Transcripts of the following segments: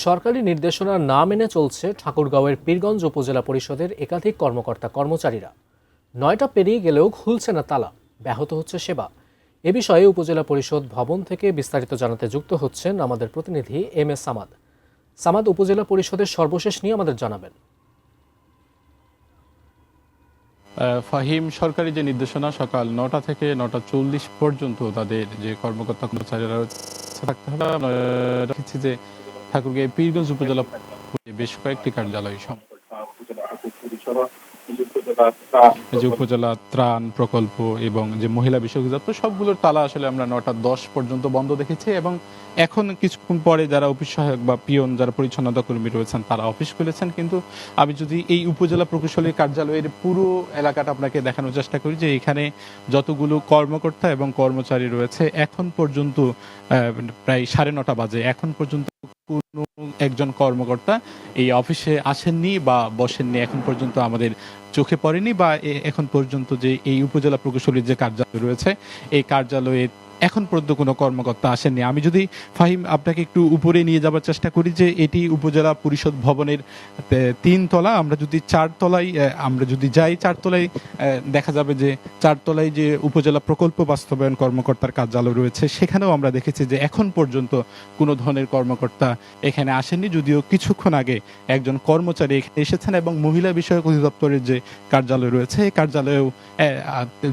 সরকারি নির্দেশনা না মেনে চলছে ঠাকুরগাঁওয়ের পীরগঞ্জ উপজেলা পরিষদের একাধিক কর্মকর্তা কর্মচারীরা। ৯টা পেরিয়ে গেলেও খুলছে না তালা, ব্যাহত হচ্ছে সেবা। এ বিষয়ে উপজেলা পরিষদ ভবন থেকে বিস্তারিত জানাতে যুক্ত হচ্ছেন আমাদের প্রতিনিধি এম এস সামাদ। সামাদ, উপজেলা পরিষদের সর্বশেষ নিয়ে আমাদের জানাবেন। ফাহিম, সরকারি যে নির্দেশনা সকাল ৯টা থেকে ৯টা ৪০ পর্যন্ত তাদের যে কর্মকর্তা কর্মচারীরা থাকতে হবে, আমরা দেখেছি যে ঠাকুরগাঁও পীরগঞ্জ উপজেলা বেশ কয়েকটি কার্যালয় যে উপজেলা ত্রাণ প্রকল্প এবং যে মহিলা বিষয়ক দপ্তর সবগুলোর তালা আসলে আমরা ৯টা ১০ পর্যন্ত বন্ধ দেখেছি। এবং এখন কিছুক্ষণ পরে যারা অফিস সহায়ক বা পিয়ন যারা পরিচ্ছন্নতা কর্মী রয়েছেন তারা অফিস খুলেছেন। কিন্তু আমি যদি এই উপজেলা প্রকৌশলী কার্যালয়ের পুরো এলাকাটা আপনাকে দেখানোর চেষ্টা করি যে এখানে যতগুলো কর্মকর্তা এবং কর্মচারী রয়েছে এখন পর্যন্ত প্রায় ৯:৩০ বাজে, এখন পর্যন্ত কোনো একজন কর্মকর্তা এই অফিসে আসেননি বা বসেননি, এখন পর্যন্ত আমাদের চোখে পড়েনি। বা এখন পর্যন্ত যে এই উপজেলা প্রকৌশলীর যে কার্যালয় রয়েছে এই কার্যালয়ে এখন পর্যন্ত কোনো কর্মকর্তা আসেননি। আমি যদি ফাহিম আপনাকে একটু উপরে নিয়ে যাবার চেষ্টা করি যে এটি উপজেলা পরিষদ ভবনের ৩ তলা। আমরা যদি ৪ তলায় যাই, ৪ তলায় দেখা যাবে যে ৪ তলায় যে উপজেলা প্রকল্প বাস্তবায়ন কর্মকর্তার কার্যালয় রয়েছে সেখানেও আমরা দেখেছি যে এখন পর্যন্ত কোনো ধরনের কর্মকর্তা এখানে আসেননি। যদিও কিছুক্ষণ আগে একজন কর্মচারী এখানে এসেছেন এবং মহিলা বিষয়ক অধিদপ্তরের যে কার্যালয় রয়েছে এই কার্যালয়েও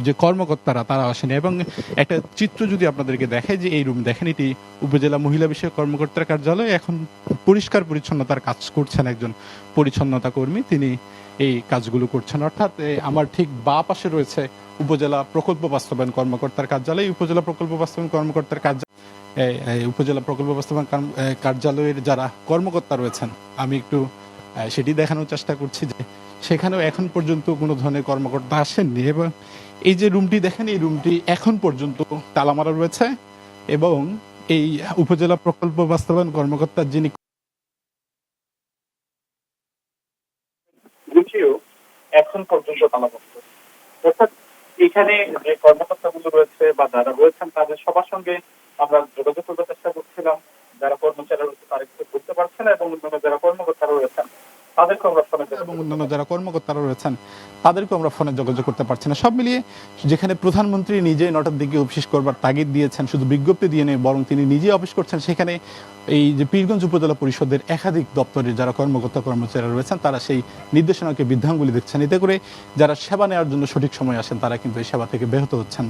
যে কর্মকর্তারা তারা আসেনি। এবং একটা চিত্র যদি আপনাদেরকে দেখায় যে এই রুম দেখেন, এটি উপজেলা মহিলা বিষয়ক কর্মকর্তার কার্যালয়। এখন পরিষ্কার পরিচ্ছন্নতার কাজ করছেন একজন পরিচ্ছন্নতা কর্মী, তিনি এই কাজগুলো করছেন। অর্থাৎ আমার ঠিক বাঁ পাশে রয়েছে উপজেলা প্রকল্প বাস্তবায়ন কর্মকর্তার কার্যালয়। উপজেলা প্রকল্প বাস্তবায়ন কর্মকর্তার উপজেলা প্রকল্প বাস্তবায়ন কার্যালয়ের যারা কর্মকর্তা রয়েছেন আমি একটু সেটি দেখানোর চেষ্টা করছি যে সেখানেও এখন পর্যন্ত কোনো ধরনের কর্মকর্তা আসেননি। এবং এই যে রুমটি দেখেন, এই রুমটি এখন পর্যন্ত তালা মারা রয়েছে এবং এই উপজেলা প্রকল্প বাস্তবায়ন কর্মকর্তা যিনি এখন পর্যন্ত তালাবদ্ধ। অর্থাৎ এখানে যে কর্মকর্তাগুলো রয়েছে বা যারা রয়েছেন তাদের সবার সঙ্গে আমরা যোগাযোগ করতে চেষ্টা করছিলাম। যারা কর্মচারী রয়েছে তারা কিছু করতে পারছে না এবং অন্যান্য যারা কর্মকর্তারা রয়েছেন তাদেরকে আমরা ফোনে তাদেরকেও আমরা ফোনে যোগাযোগ করতে পারছি না। সব মিলিয়ে যেখানে প্রধানমন্ত্রী নিজে ৯টার দিকে অফিস করবার তাগিদ দিয়েছেন, শুধু বিজ্ঞপ্তি দিয়ে নেই বরং তিনি নিজে অফিস করছেন, সেখানে এই যে পীরগঞ্জ উপজেলা পরিষদের একাধিক দপ্তরের যারা কর্মকর্তা কর্মচারীরা রয়েছেন তারা সেই নির্দেশনাকে বৃদ্ধাঙ্গুলি দিচ্ছেন। এতে করে যারা সেবা নেওয়ার জন্য সঠিক সময় আসেন তারা কিন্তু এই সেবা থেকে ব্যাহত হচ্ছেন।